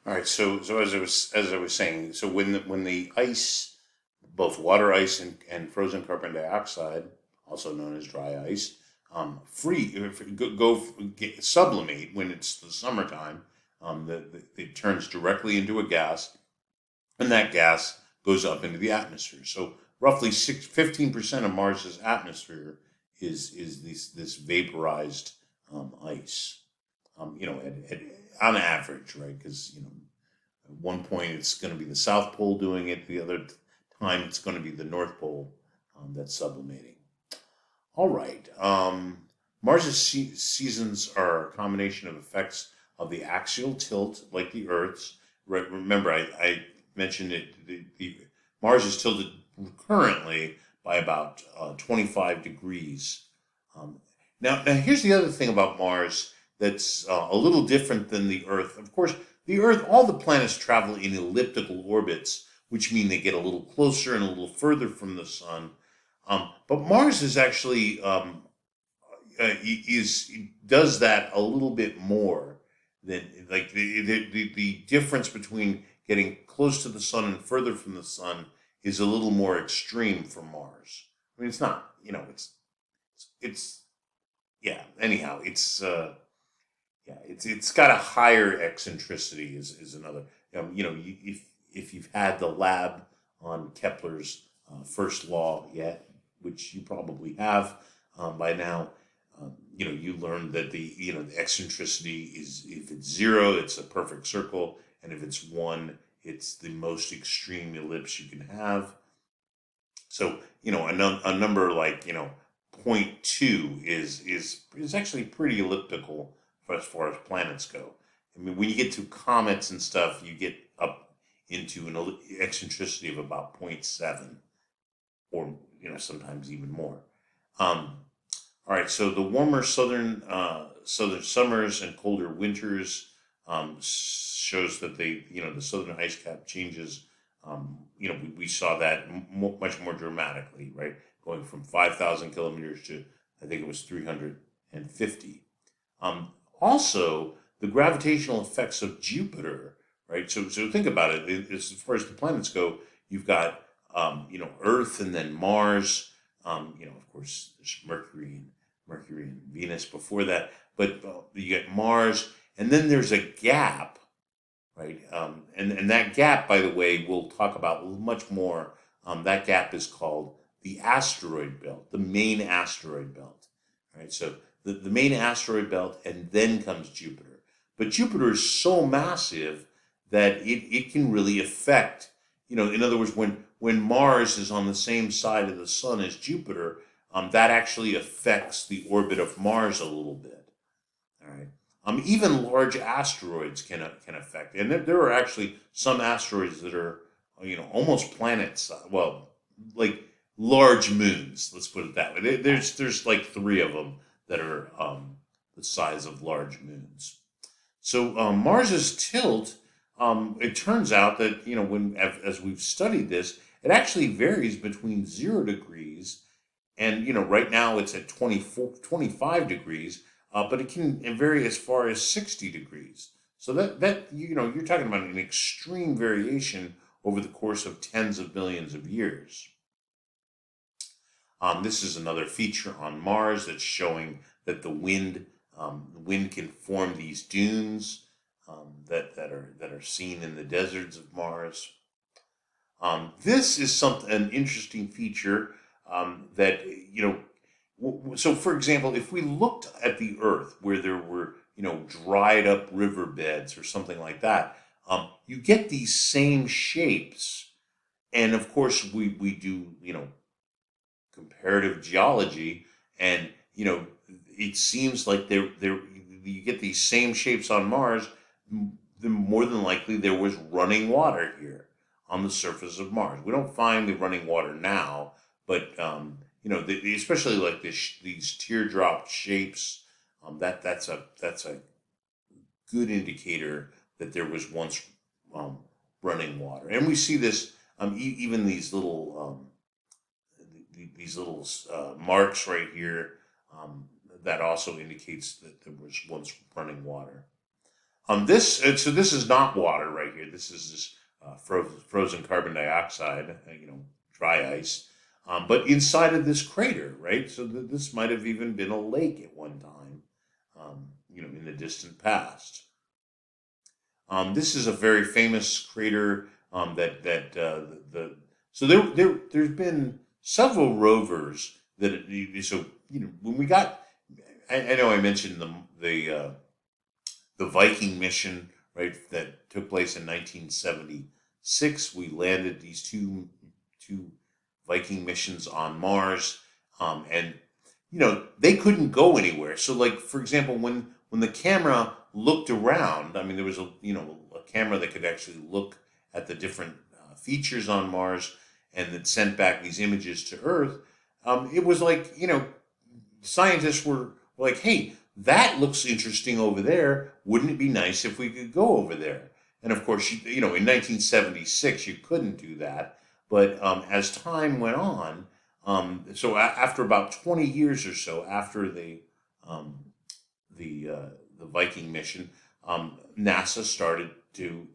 All right. So as I was saying, so when the ice, both water ice and frozen carbon dioxide, also known as dry ice, sublimate when it's the summertime, it turns directly into a gas, and that gas goes up into the atmosphere. So roughly 15% of Mars's atmosphere is this vaporized ice. On average, right? Because at one point it's going to be the South Pole doing it, the other time it's going to be the North Pole that's sublimating. All right. Mars's seasons are a combination of effects of the axial tilt, like the Earth's. Remember, I mentioned it. Mars is tilted currently by about 25 degrees. Now, here's the other thing about Mars that's a little different than the Earth. Of course, the Earth, all the planets travel in elliptical orbits, which mean they get a little closer and a little further from the sun. But Mars is actually does that a little bit more than like the difference between getting close to the sun and further from the sun is a little more extreme for Mars. I mean, it's not, it's yeah. Anyhow, it's got a higher eccentricity is another. If you've had the lab on Kepler's first law yet, which you probably have by now, you learned that the eccentricity is, if it's 0, it's a perfect circle, and if it's 1, it's the most extreme ellipse you can have. So a number like zero point 0.2 is actually pretty elliptical as far as planets go. I mean, when you get to comets and stuff, you get up into an eccentricity of about 0.7, or sometimes even more. All right, so the warmer southern summers and colder winters shows that the southern ice cap changes. We saw that much more dramatically, right? Going from 5,000 kilometers to, I think it was 350. Also, the gravitational effects of Jupiter, right? So think about it. As far as the planets go, you've got Earth and then Mars. Of course, there's Mercury and Venus before that, but you get Mars, and then there's a gap, right? And that gap, by the way, we'll talk about much more. That gap is called the asteroid belt, the main asteroid belt, right? So the main asteroid belt, and then comes Jupiter. But Jupiter is so massive that it can really affect, in other words, when Mars is on the same side of the sun as Jupiter, that actually affects the orbit of Mars a little bit. All right. Even large asteroids can affect, and there are actually some asteroids that are, almost planets. Well, like large moons. Let's put it that way. There's like 3 of them that are the size of large moons. So Mars's tilt. It turns out that as we've studied this, it actually varies between 0 degrees and right now it's at 25 degrees, but it can vary as far as 60 degrees. So that you're talking about an extreme variation over the course of tens of billions of years. This is another feature on Mars that's showing that the wind can form these dunes that are seen in the deserts of Mars. This is an interesting feature that So, for example, if we looked at the Earth where there were dried up riverbeds or something like that, you get these same shapes, and of course we do comparative geology, and it seems like there you get these same shapes on Mars. More than likely there was running water here on the surface of Mars. We don't find the running water now, but especially like these teardrop shapes. That's a good indicator that there was once running water, and we see this even these little marks right here. That also indicates that there was once running water. This is not water right This is this frozen carbon dioxide, dry ice. But inside of this crater, right? So this might have even been a lake at one time, in the distant past. This is a very famous crater so there's been several rovers when we got, I know I mentioned the Viking mission, right, that took place in 1976. We landed these two Viking missions on Mars, and they couldn't go anywhere. So, like, for example, when the camera looked around, I mean, there was a camera that could actually look at the different features on Mars, and that sent back these images to Earth. It was like, scientists were like, hey, that looks interesting over there. Wouldn't it be nice if we could go over there? And of course, in 1976, you couldn't do that. But as time went on, so after about 20 years or so after the Viking mission, NASA started to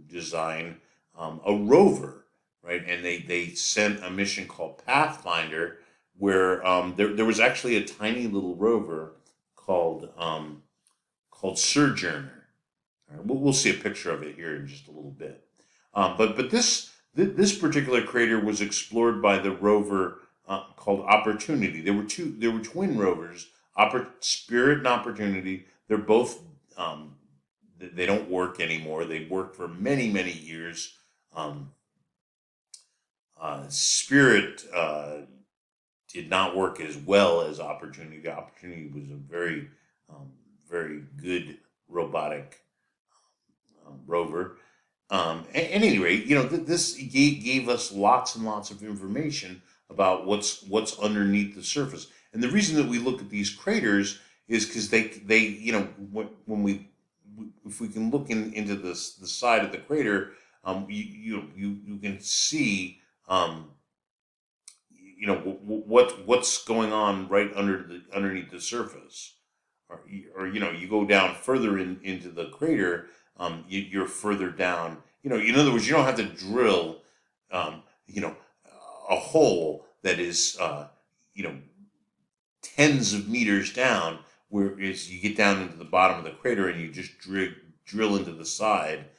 design a rover, right? And they sent a mission called Pathfinder, where there was actually a tiny little rover called Sojourner. All right, we'll see a picture of it here in just a little bit. But this particular crater was explored by the rover called Opportunity. There were twin rovers, Spirit and Opportunity. They're both they don't work anymore. They worked for many, many years. Spirit did not work as well as Opportunity. Opportunity was a very, very good robotic rover. At any rate, this gave us lots and lots of information about what's underneath the surface. And the reason that we look at these craters is because if we can look into the side of the crater, you can see what's going on right underneath the surface, or you go down further into the crater, you're further down. In other words, you don't have to drill, a hole that is tens of meters down. Whereas you get down into the bottom of the crater and you just drill into the side,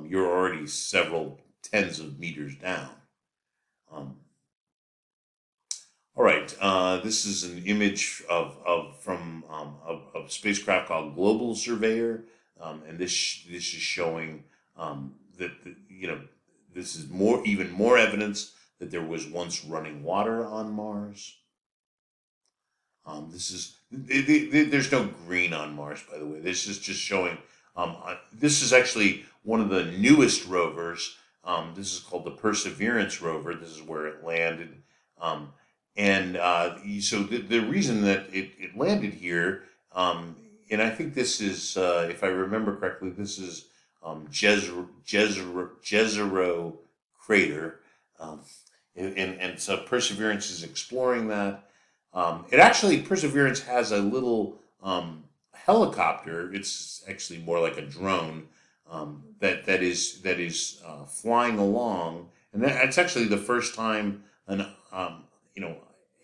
you're already several tens of meters down. All right, this is an image from a spacecraft called Global Surveyor, and this is showing that this is even more evidence that there was once running water on Mars. There's no green on Mars, by the way. This is just showing. This is actually one of the newest rovers. This is called the Perseverance rover. This is where it landed. So the reason that it landed here, and I think this is, if I remember correctly, this is Jezero crater. And so Perseverance is exploring that. Perseverance has a little helicopter. It's actually more like a drone that is flying along, and that's actually the first time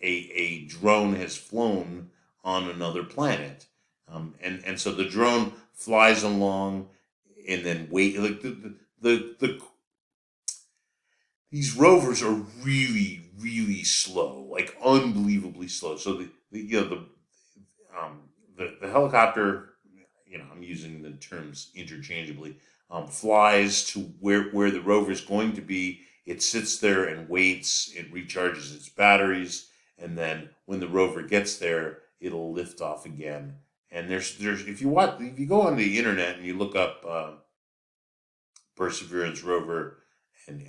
a drone has flown on another planet, and so the drone flies along, and then these rovers are really, really slow, like unbelievably slow. So the helicopter, I'm using the terms interchangeably, flies to where the rover is going to be. It sits there and waits. It recharges its batteries, and then when the rover gets there, it'll lift off again. And there's if you go on the internet and you look up Perseverance rover, and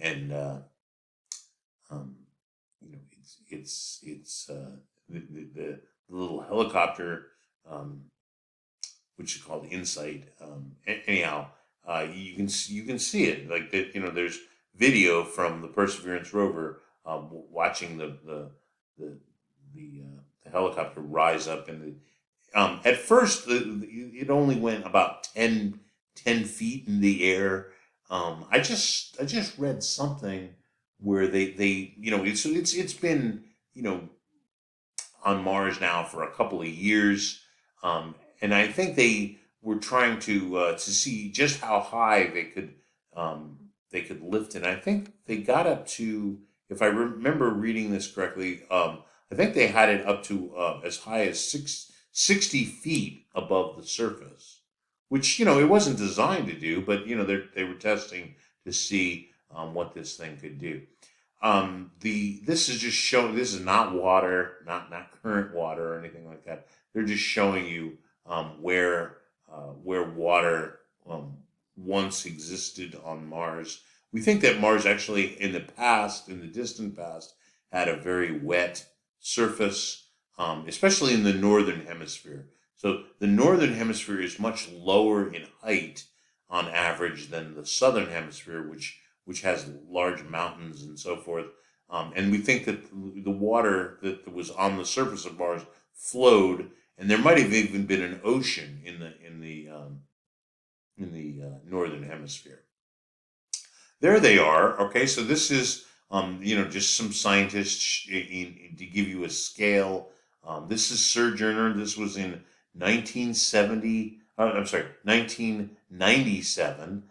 it's the little helicopter, which is called Insight. Anyhow, you can see it, like that. There's video from the Perseverance rover watching the helicopter rise up, and at first it only went about 10 feet in the air, I just read something where they it's been on Mars now for a couple of years, and I think they were trying to see just how high they could lift it. I think they got up to, if I remember reading this correctly, I think they had it up to as high as 60 feet above the surface, which it wasn't designed to do, but they were testing to see what this thing could do. This is just showing. This is not water, not current water or anything like that. They're just showing you where water once existed on Mars. We think that Mars actually, in the distant past, had a very wet surface, especially in the northern hemisphere. So the northern hemisphere is much lower in height on average than the southern hemisphere, which has large mountains and so forth. And we think that the water that was on the surface of Mars flowed, and there might have even been an ocean in the northern hemisphere. There they are. Okay, so this is just some scientists to give you a scale. This is Sojourner. This was in 1970. I'm sorry, 1997.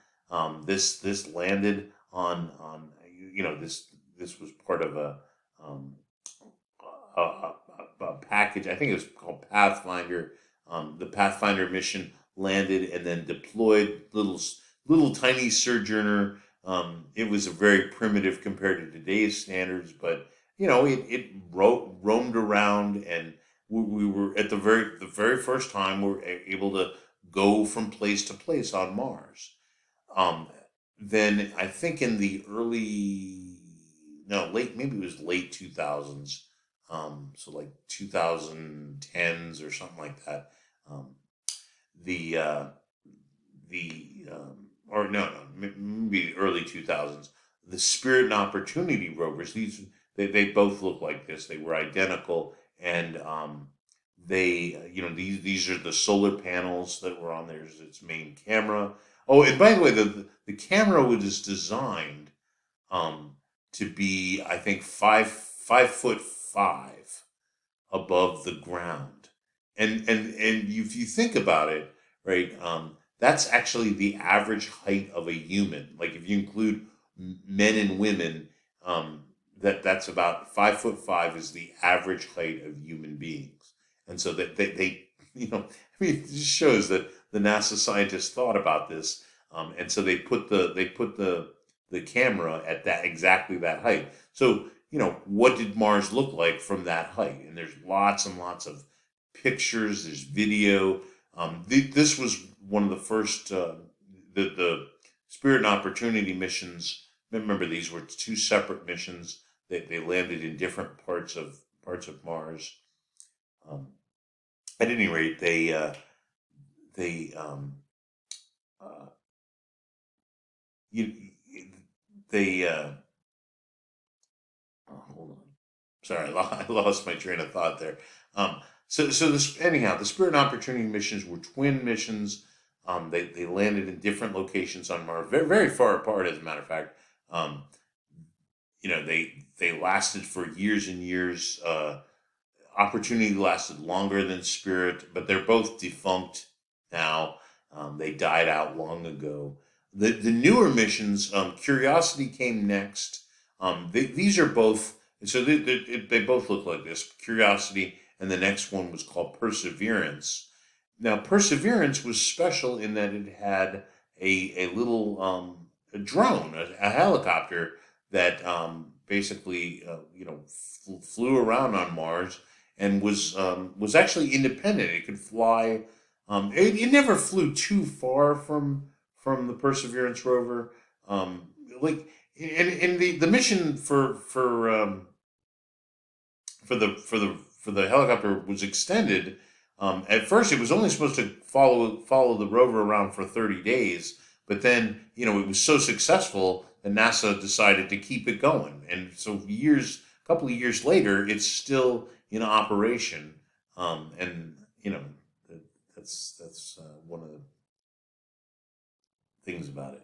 This landed on this was part of a package. I think it was called Pathfinder. The Pathfinder mission landed and then deployed little tiny Sojourner. It was a very primitive compared to today's standards, but it roamed around, and we were at the very first time we were able to go from place to place on Mars. Then I think in the maybe it was late 2000s, so like 2010s or something like that. Maybe early 2000s. The Spirit and Opportunity rovers. They both look like this. They were identical, and these are the solar panels that were on there. Its main camera. Oh, and by the way, the camera was designed to be, I think, 5'5" above the ground, and if you think about it, right, that's actually the average height of a human. Like if you include men and women, that's about 5'5" is the average height of human beings, and so that they it just shows that the NASA scientists thought about this, and so they put the camera at exactly that height. So what did Mars look like from that height? And there's lots and lots of pictures. There's video. This was one of the first the Spirit and Opportunity missions. Remember, these were two separate missions. They landed in different parts of Mars. At any rate, hold on. Sorry, I lost my train of thought there. So anyhow, the Spirit and Opportunity missions were twin missions. They landed in different locations on Mars, very, very far apart, as a matter of fact. They lasted for years and years. Opportunity lasted longer than Spirit, but they're both defunct now. They died out long ago. The newer missions, Curiosity came next. These are both, so they both look like this. Curiosity, and the next one was called Perseverance. Now, Perseverance was special in that it had a little a drone, a helicopter that basically flew around on Mars and was actually independent. It could fly. It never flew too far from the Perseverance rover. And the mission for the helicopter was extended. At first, it was only supposed to follow the rover around for 30 days, but then it was so successful that NASA decided to keep it going, and so a couple of years later, it's still in operation. And that's one of the things about it.